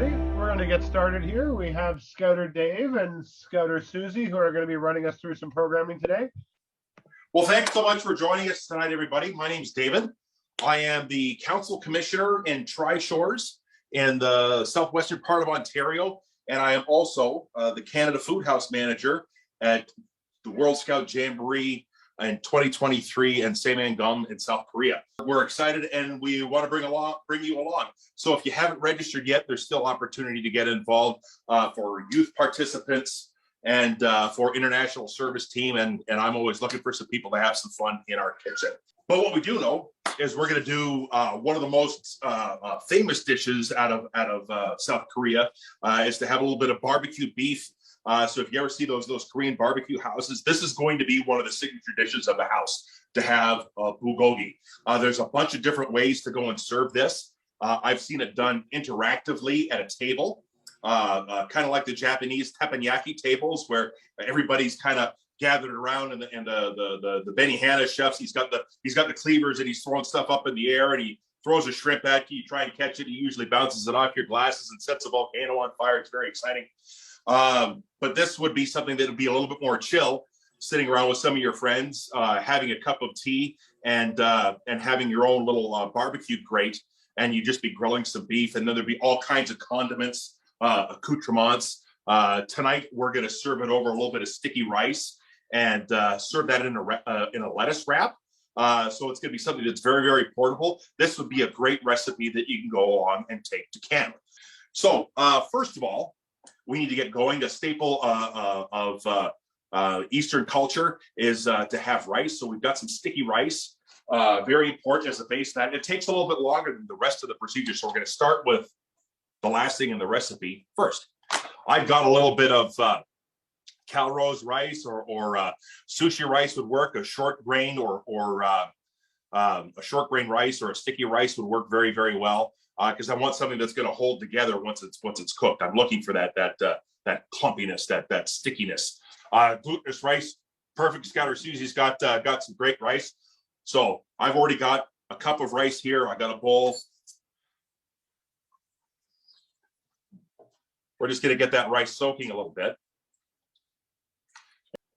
everybody. We're going to get started here. We have Scouter Dave and Scouter Susie who are going to be running us through some programming today. Well, thanks so much for joining us tonight, everybody. My name's David. I am the Council Commissioner in Tri-Shores in the southwestern part of Ontario, and I am also the Canada Food House Manager at the World Scout Jamboree in 2023 in Saemangeum in South Korea. We're excited and we want to bring you along. So if you haven't registered yet, there's still opportunity to get involved for youth participants and for international service team. And I'm always looking for some people to have some fun in our kitchen. But what we do know is we're going to do one of the most famous dishes out of South Korea is to have a little bit of barbecue beef. So if you ever see those Korean barbecue houses, this is going to be one of the signature dishes of the house to have bulgogi. There's a bunch of different ways to go and serve this. I've seen it done interactively at a table, kind of like the Japanese teppanyaki tables where everybody's kind of gathered around, and the Benihana chefs, he's got the cleavers and he's throwing stuff up in the air and he throws a shrimp at you. You try and catch it, he usually bounces it off your glasses and sets a volcano on fire. It's very exciting. But this would be something that would be a little bit more chill, sitting around with some of your friends, having a cup of tea and having your own little barbecue grate, and you just be grilling some beef, and then there'd be all kinds of condiments, accoutrements. Tonight we're going to serve it over a little bit of sticky rice and serve that in a lettuce wrap. So it's going to be something that's very, very portable. This would be a great recipe that you can go along and take to camp. So first of all, we need to get going. The staple of Eastern culture is to have rice. So we've got some sticky rice, very important as a base. That it takes a little bit longer than the rest of the procedure. So we're going to start with the last thing in the recipe first. I've got a little bit of calrose rice or sushi rice would work. A short grain or a short grain rice or a sticky rice would work very, very well. Because I want something that's going to hold together once it's cooked. I'm looking for that clumpiness, that stickiness. Glutinous rice, perfect. Scouter Susie's got some great rice. So I've already got a cup of rice here. I got a bowl. We're just going to get that rice soaking a little bit.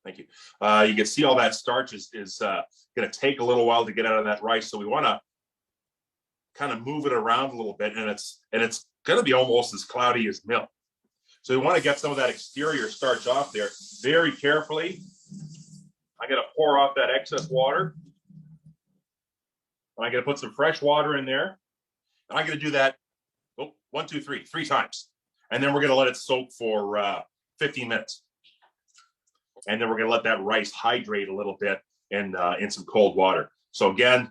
Thank you. You can see all that starch is going to take a little while to get out of that rice. So we want to kind of move it around a little bit, and it's going to be almost as cloudy as milk. So we want to get some of that exterior starch off there very carefully. I'm going to pour off that excess water. I'm going to put some fresh water in there, and I'm going to do that 3 times, and then we're going to let it soak for 15 minutes, and then we're going to let that rice hydrate a little bit in some cold water. So again,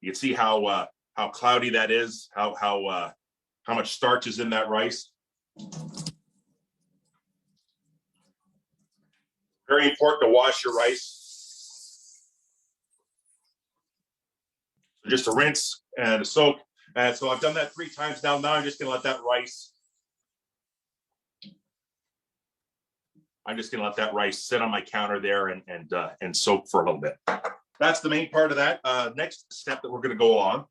you can see how cloudy that is, how much starch is in that rice. Very important to wash your rice. So just a rinse and a soak. And so I've done that 3 times now. Now I'm just going to let that rice. I'm just going to let that rice sit on my counter there and soak for a little bit. That's the main part of that. Next step that we're going to go on.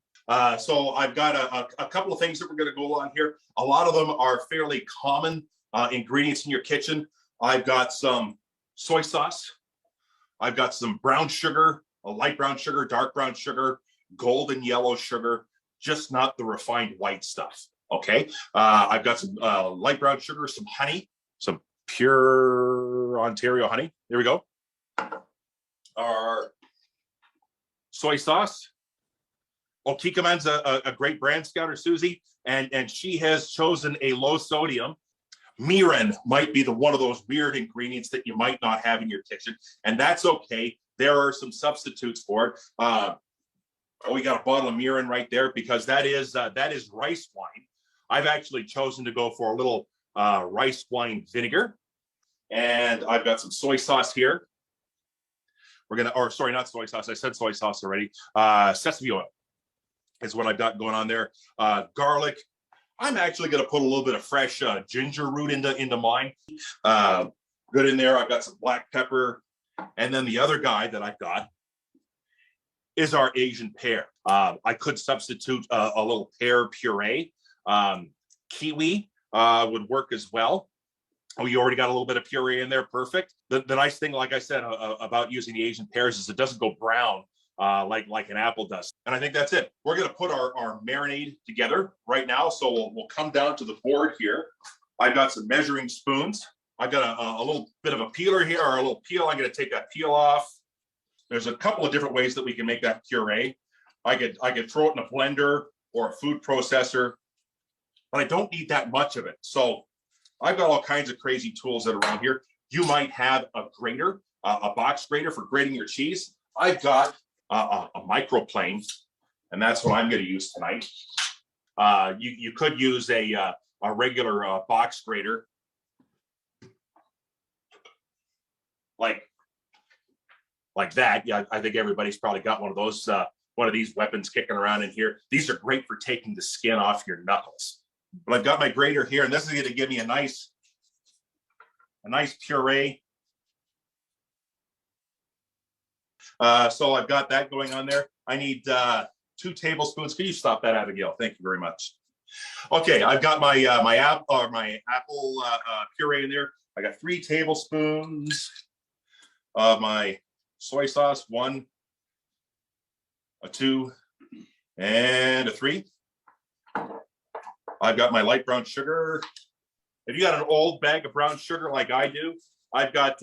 So I've got a couple of things that we're going to go on here. A lot of them are fairly common ingredients in your kitchen. I've got some soy sauce. I've got some brown sugar, a light brown sugar, dark brown sugar, golden yellow sugar, just not the refined white stuff. Okay. I've got some light brown sugar, some honey, some pure Ontario honey. There we go. Our soy sauce. Kikkoman's a great brand, Scouter Susie, and she has chosen a low sodium. Mirin might be one of those weird ingredients that you might not have in your kitchen, and that's okay. There are some substitutes for it. We got a bottle of mirin right there because that is rice wine. I've actually chosen to go for a little rice wine vinegar, and I've got some soy sauce here. Not soy sauce. I said soy sauce already. Sesame oil is what I've got going on there. Garlic. I'm actually going to put a little bit of fresh ginger root into mine. Good in there. I've got some black pepper. And then the other guy that I've got is our Asian pear. I could substitute a little pear puree kiwi would work as well. Oh, you already got a little bit of puree in there. Perfect. The nice thing, like I said, about using the Asian pears is it doesn't go brown like an apple does. And I think that's it. We're going to put our marinade together right now. So we'll come down to the board here. I've got some measuring spoons. I've got a little bit of a peeler here, or a little peel. I'm going to take that peel off. There's a couple of different ways that we can make that puree. I could throw it in a blender or a food processor, but I don't need that much of it. So I've got all kinds of crazy tools that are around here. You might have a grater, a box grater for grating your cheese. I've got a microplane, and that's what I'm going to use tonight. You could use a regular box grater, like that. Yeah, I think everybody's probably got one of those, one of these weapons kicking around in here. These are great for taking the skin off your knuckles. But I've got my grater here, and this is going to give me a nice puree. So I've got that going on there. I need 2 tablespoons. Can you stop that, Abigail? Thank you very much. Okay, I've got my apple puree in there. I got 3 tablespoons of my soy sauce, 1, a 2, and a 3. I've got my light brown sugar. If you got an old bag of brown sugar like I do, I've got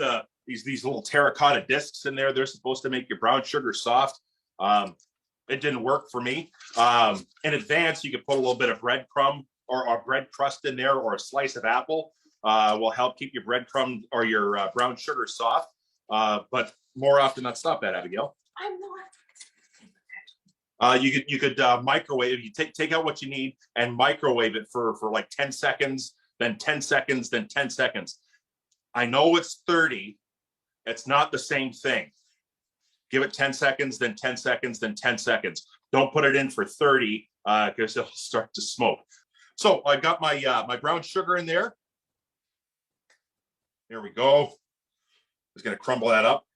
these little terracotta discs in there. They're supposed to make your brown sugar soft. It didn't work for me. In advance, you could put a little bit of breadcrumb or a bread crust in there, or a slice of apple will help keep your breadcrumb or your brown sugar soft. But more often than not, stop that, Abigail. I'm not. You could microwave. You take out what you need and microwave it for like 10 seconds, then 10 seconds, then 10 seconds. I know it's 30. It's not the same thing. Give it 10 seconds, then 10 seconds, then 10 seconds. Don't put it in for 30 because it'll start to smoke. So I've got my my brown sugar in there. There we go. Just going to crumble that up.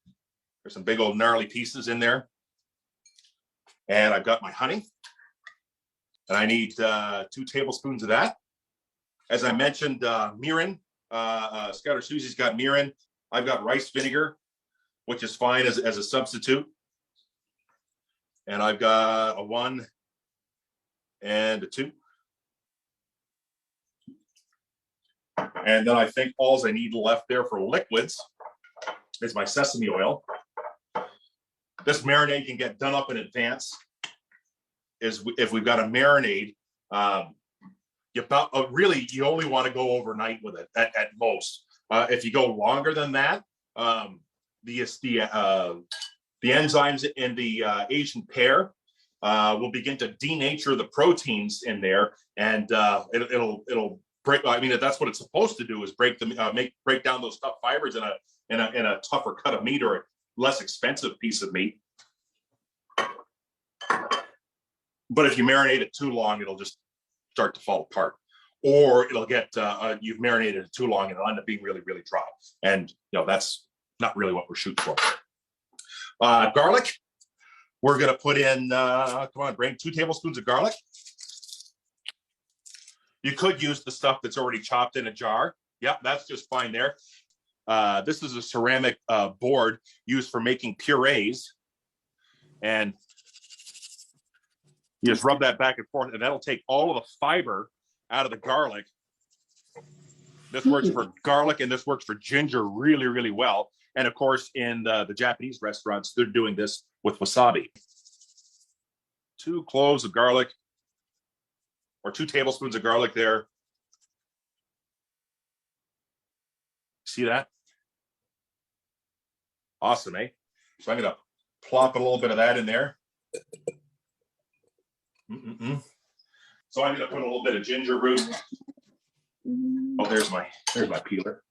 There's some big old gnarly pieces in there. And I've got my honey, and I need 2 tablespoons of that. As I mentioned, mirin. Scouter Susie's got mirin. I've got rice vinegar, which is fine as a substitute. And I've got a 1 and a 2. And then I think all I need left there for liquids is my sesame oil. This marinade can get done up in advance. If we've got a marinade, you only want to go overnight with it at most. If you go longer than that, the enzymes in the Asian pear will begin to denature the proteins in there, and it'll break. I mean, that's what it's supposed to do, is break down those tough fibers in a tougher cut of meat, or a less expensive piece of meat. But if you marinate it too long, it'll just start to fall apart, or it'll get you've marinated it too long and it'll end up being really, really dry. And that's not really what we're shooting for. Garlic, we're going to put in, come on, Brain, 2 tablespoons of garlic. You could use the stuff that's already chopped in a jar. Yep, that's just fine there. This is a ceramic board used for making purees. And you just rub that back and forth, and that'll take all of the fiber out of the garlic. This works for garlic, and this works for ginger really, really well. And of course, in the Japanese restaurants, they're doing this with wasabi. 2 cloves of garlic, or 2 tablespoons of garlic there. See that? Awesome, eh? So I'm going to plop a little bit of that in there. So I'm going to put a little bit of ginger root. Oh, there's my peeler.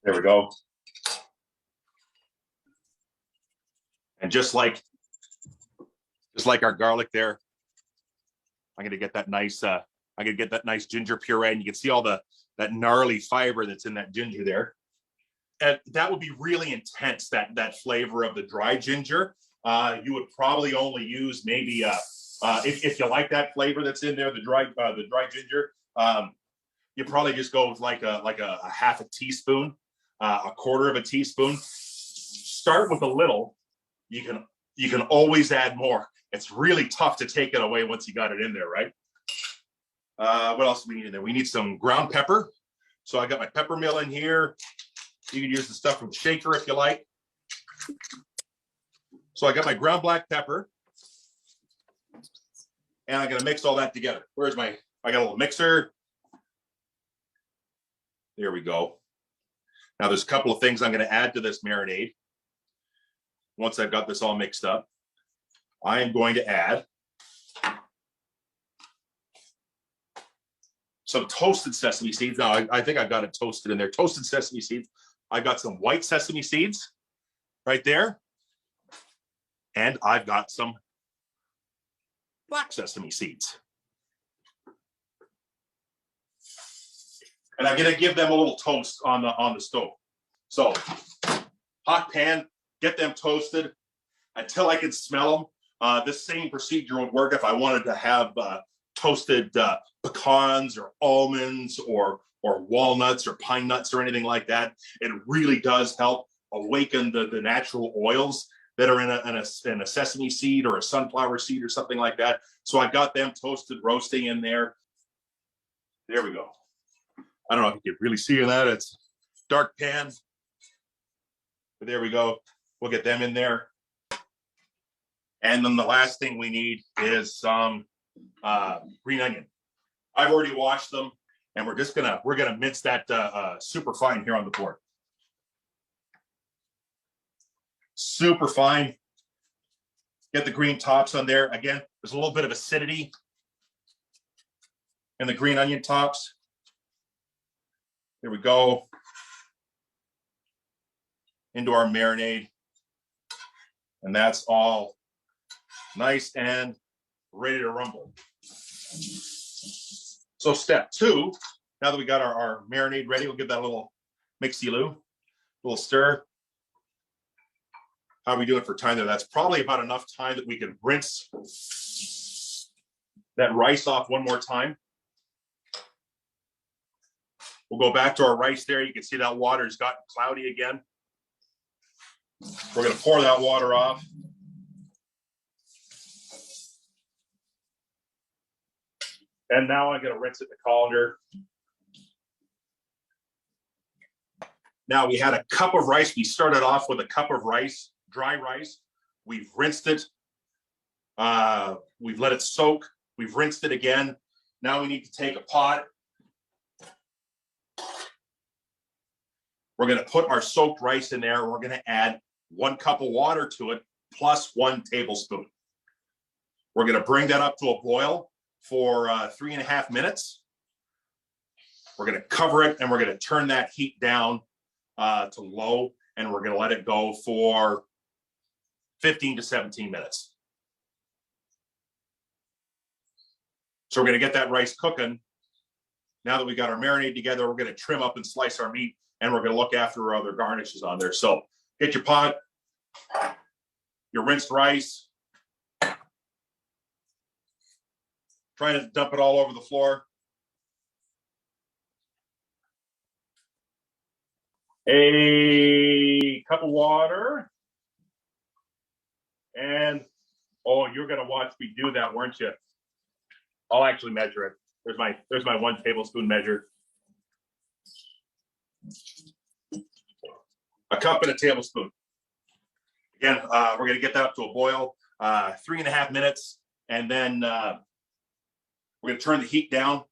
There we go. And just like our garlic there, I'm going to get that nice ginger puree, and you can see all that gnarly fiber that's in that ginger there. And that would be really intense, that flavor of the dry ginger. you would probably only use maybe if you like that flavor that's in there, the dry ginger. You probably just go with like a half a teaspoon, a quarter of a teaspoon. Start with a little. You can always add more. It's really tough to take it away once you got it in there, right? What else do we need in there? We need some ground pepper. So I got my pepper mill in here. You can use the stuff from the shaker if you like. So I got my ground black pepper. And I'm gonna mix all that together. I got a little mixer. There we go. Now there's a couple of things I'm gonna add to this marinade. Once I've got this all mixed up, I am going to add some toasted sesame seeds. Now I think I've got it toasted in there. Toasted sesame seeds. I've got some white sesame seeds right there. And I've got some black sesame seeds. And I'm gonna give them a little toast on the stove. So hot pan, get them toasted until I can smell them. This same procedure would work if I wanted to have toasted pecans or almonds or walnuts or pine nuts or anything like that. It really does help awaken the natural oils that are in a sesame seed or a sunflower seed or something like that. So I got them toasted, roasting in there. There we go. I don't know if you can really see that. It's dark pan. But there we go. We'll get them in there. And then the last thing we need is some green onion. I've already washed them, and we're gonna mince that super fine here on the board. Super fine. Get the green tops on there. Again, there's a little bit of acidity in the green onion tops. There we go. Into our marinade. And that's all nice and ready to rumble. So step 2, now that we got our marinade ready, we'll give that a little mixy-loo, a little stir. How are we doing for time there? That's probably about enough time that we can rinse that rice off one more time. We'll go back to our rice there. You can see that water's gotten cloudy again. We're going to pour that water off. And now I'm going to rinse it in the colander. Now we had a cup of rice. We started off with a cup of rice, dry rice. We've rinsed it. We've let it soak. We've rinsed it again. Now we need to take a pot. We're going to put our soaked rice in there. We're going to add 1 cup of water to it, plus 1 tablespoon. We're going to bring that up to a boil for 3.5 minutes. We're going to cover it, and we're going to turn that heat down to low, and we're going to let it go for 15 to 17 minutes. So we're going to get that rice cooking. Now that we got our marinade together, we're going to trim up and slice our meat, and we're going to look after our other garnishes on there. So get your pot, your rinsed rice. Trying to dump it all over the floor. A cup of water. And, oh, you're going to watch me do that, weren't you? I'll actually measure it. There's my 1 tablespoon measure. A cup and a tablespoon. Again, we're going to get that up to a boil, 3.5 minutes, and then we're going to turn the heat down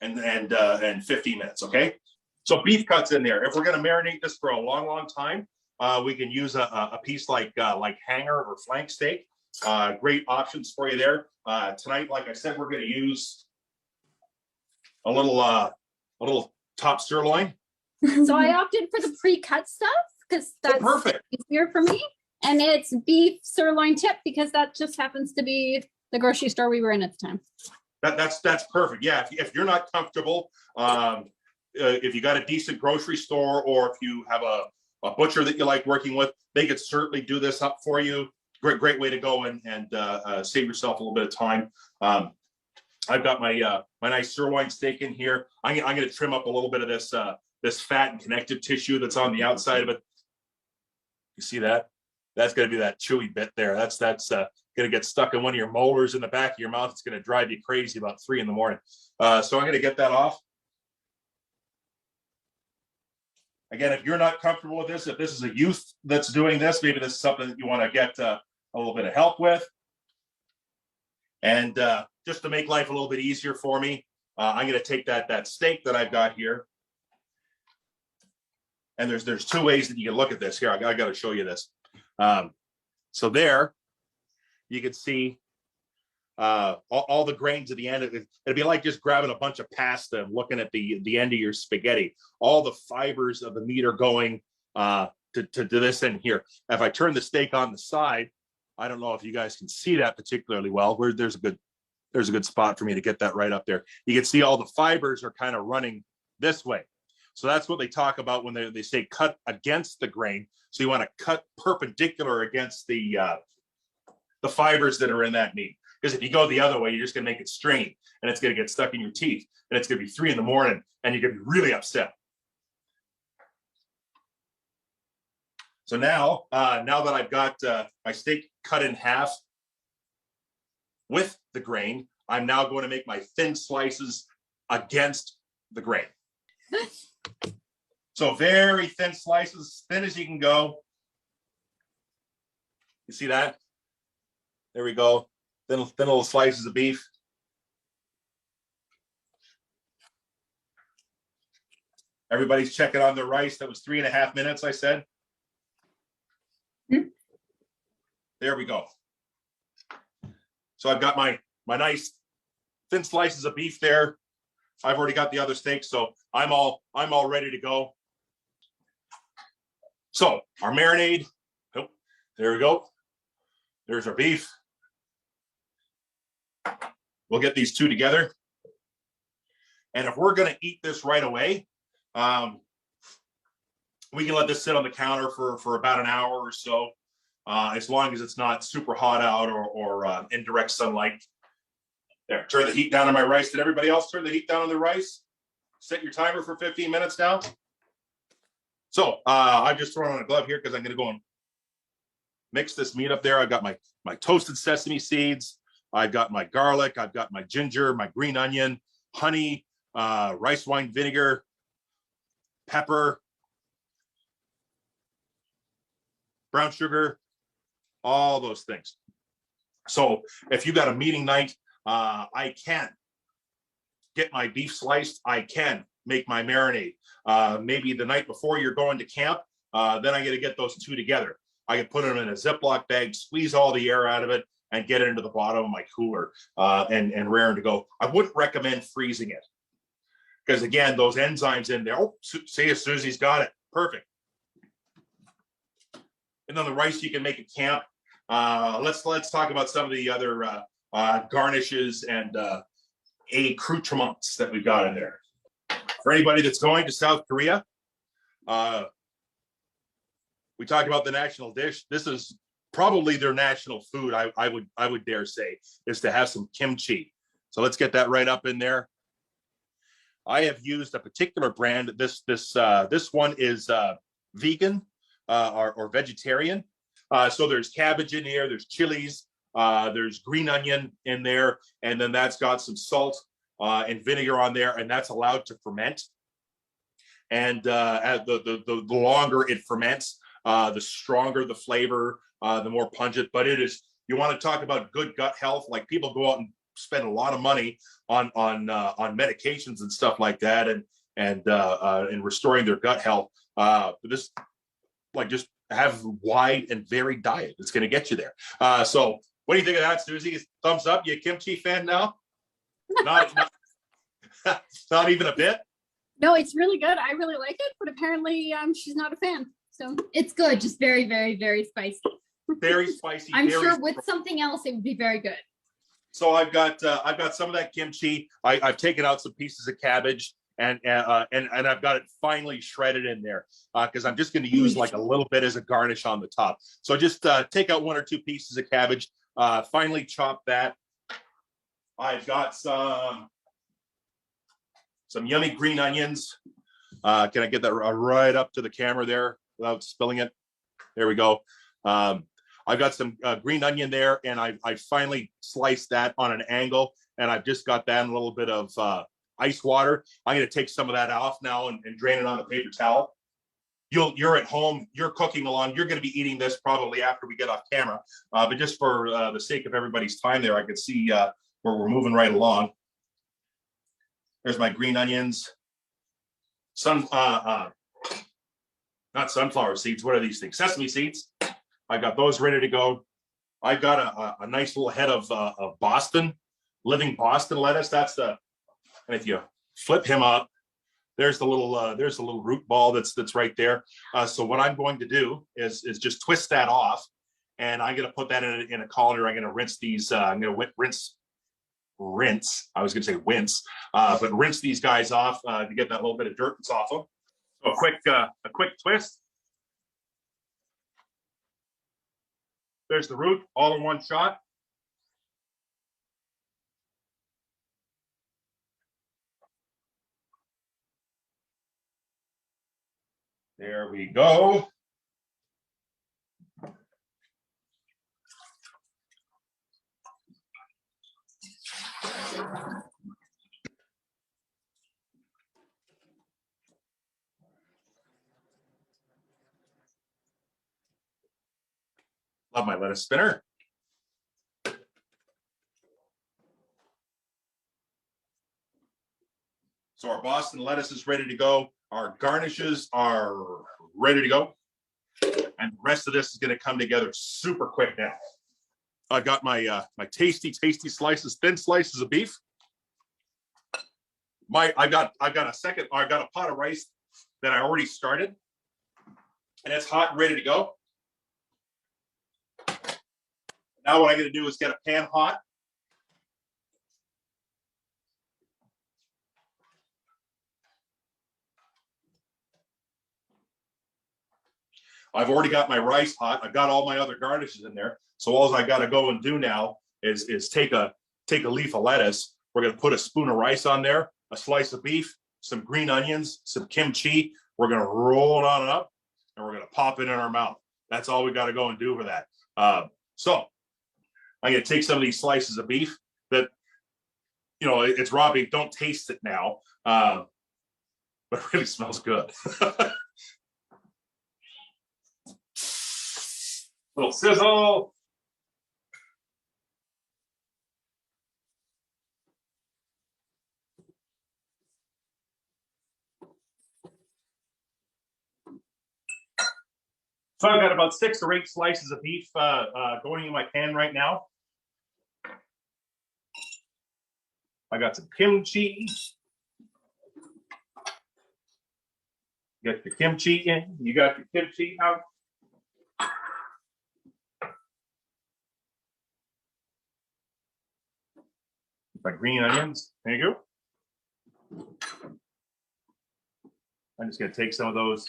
and 15 minutes. Okay. So beef cuts in there. If we're going to marinate this for a long, long time, we can use a piece like hanger or flank steak. Great options for you there. Tonight, like I said, we're going to use a little top sirloin. So I opted for the pre-cut stuff because that's perfect, easier for me. And it's beef sirloin tip because that just happens to be the grocery store we were in at the time. That's perfect. Yeah, if you're not comfortable, if you got a decent grocery store, or if you have a butcher that you like working with, they could certainly do this up for you. great way to go and save yourself a little bit of time. I've got my my nice sirloin steak in here. I'm going to trim up a little bit of this fat and connective tissue that's on the outside of it. You see that? That's going to be that chewy bit there. That's going to get stuck in one of your molars in the back of your mouth. It's going to drive you crazy about 3 in the morning. So I'm going to get that off. Again, if you're not comfortable with this, if this is a youth that's doing this, maybe this is something that you want to get a little bit of help with. And just to make life a little bit easier for me, I'm going to take that steak that I've got here. And there's 2 ways that you can look at this. Here, I got to show you this. So there, you can see all the grains at the end. It'd be like just grabbing a bunch of pasta and looking at the end of your spaghetti. All the fibers of the meat are going to this end here. If I turn the steak on the side, I don't know if you guys can see that particularly well. There's a good spot for me to get that right up there. You can see all the fibers are kind of running this way. So that's what they talk about when they say cut against the grain. So you want to cut perpendicular against the fibers that are in that meat. Because if you go the other way, you're just going to make it strain, and it's going to get stuck in your teeth, and it's going to be 3 in the morning, and you're going to be really upset. So now that I've got my steak cut in half with the grain, I'm now going to make my thin slices against the grain. So very thin slices, thin as you can go. You see that? There we go. Thin little slices of beef. Everybody's checking on their rice. That was 3.5 minutes, I said. There we go. So I've got my nice thin slices of beef there. I've already got the other steak, so I'm all ready to go. So our marinade. Oh, there we go. There's our beef. We'll get these 2 together. And if we're going to eat this right away, we can let this sit on the counter for about an hour or so, as long as it's not super hot out or in direct sunlight. There, turn the heat down on my rice. Did everybody else turn the heat down on the rice? Set your timer for 15 minutes now. So I've just thrown on a glove here because I'm going to go and mix this meat up there. I've got my toasted sesame seeds. I've got my garlic, I've got my ginger, my green onion, honey, rice wine vinegar, pepper, brown sugar, all those things. So if you've got a meeting night, I can get my beef sliced. I can make my marinade. Maybe the night before you're going to camp, then I got to get those 2 together. I can put them in a Ziploc bag, squeeze all the air out of it, and get it into the bottom of my cooler and raring to go. I wouldn't recommend freezing it because, again, those enzymes in there. Oh, see, Susie's got it. Perfect. And then the rice you can make at camp. Let's talk about some of the other garnishes and accoutrements that we've got in there. For anybody that's going to South Korea, we talked about the national dish. This is probably their national food. I would dare say is to have some kimchi. So let's get that right up in there. I have used a particular brand. This one is vegan or vegetarian. So there's cabbage in here. There's chilies. There's green onion in there, and then that's got some salt and vinegar on there, and that's allowed to ferment. And the longer it ferments, the stronger the flavor, the more pungent. But it is, you want to talk about good gut health, like people go out and spend a lot of money on medications and stuff like that, and restoring their gut health. But this, like, just have wide and varied diet. It's going to get you there. So what do you think of that, Susie? Thumbs up. You a kimchi fan now? Not even a bit. No, it's really good. I really like it, but apparently she's not a fan. So it's good, just very, very, very spicy. Very spicy. I'm very sure with something else it would be very good. So I've got some of that kimchi. I've taken out some pieces of cabbage, and I've got it finely shredded in there because I'm just going to use like a little bit as a garnish on the top. So just take out 1 or 2 pieces of cabbage, finely chop that. I've got some yummy green onions. Can I get that right up to the camera there without spilling it? There we go. I've got some green onion there, and I finally sliced that on an angle, and I've just got that in a little bit of ice water. I'm going to take some of that off now and drain it on a paper towel. You're at home, you're cooking along, you're going to be eating this probably after we get off camera, but just for the sake of everybody's time there, I could see where we're moving right along. There's my green onions. Not sunflower seeds. What are these things? Sesame seeds. I got those ready to go. I've got a nice little head of Boston, living Boston lettuce. That's and if you flip him up, there's the little root ball that's right there. So what I'm going to do is just twist that off, and I'm going to put that in a colander. I'm going to rinse these. I'm going to rinse. I was going to say wince, but rinse these guys off to get that little bit of dirt that's off them. So a quick twist. There's the root, all in one shot. There we go. Love my lettuce spinner. So our Boston lettuce is ready to go. Our garnishes are ready to go. And the rest of this is going to come together super quick now. I've got my my tasty slices, thin slices of beef. I've got a pot of rice that I already started, and it's hot and ready to go. Now what I'm going to do is get a pan hot. I've already got my rice hot. I've got all my other garnishes in there. So all I got to go and do now is take a leaf of lettuce. We're going to put a spoon of rice on there, a slice of beef, some green onions, some kimchi. We're going to roll it on up, and we're going to pop it in our mouth. That's all we got to go and do for that. So I'm going to take some of these slices of beef that, you know, it's raw beef. Don't taste it now, but it really smells good. Little sizzle. So I've got about 6 or 8 slices of beef going in my pan right now. I got some kimchi. Get the kimchi in. You got the kimchi out. My green onions. There you go. I'm just going to take some of those.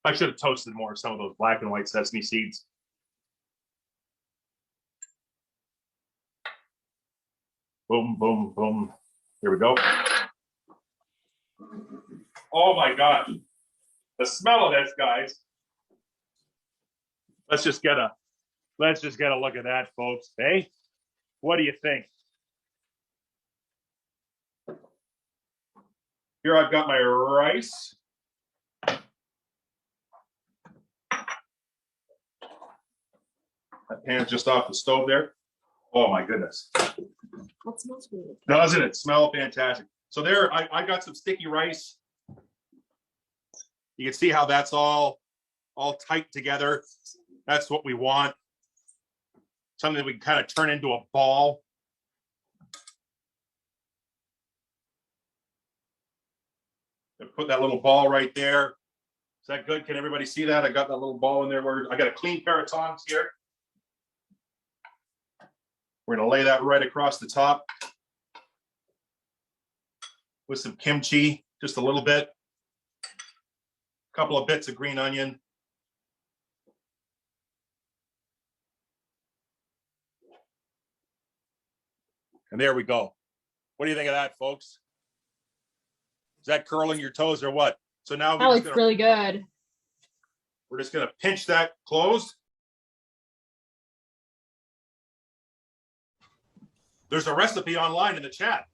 I should have toasted more of some of those black and white sesame seeds. Boom, boom, boom. Here we go. Oh my gosh. The smell of this, guys. Let's just get a look at that, folks. Hey, what do you think? Here I've got my rice. That pan's just off the stove there. Oh my goodness. That smells good. Doesn't it smell fantastic? So there, I got some sticky rice. You can see how that's all tight together. That's what we want. Something that we can kind of turn into a ball. Put that little ball right there. Is that good? Can everybody see that? I got that little ball in there. I got a clean pair of tongs here. We're going to lay that right across the top. with some kimchi, just a little bit. A couple of bits of green onion. And there we go. What do you think of that, folks? Is that curling your toes or what? So now That looks really good. we're just gonna pinch that closed. There's a recipe online in the chat.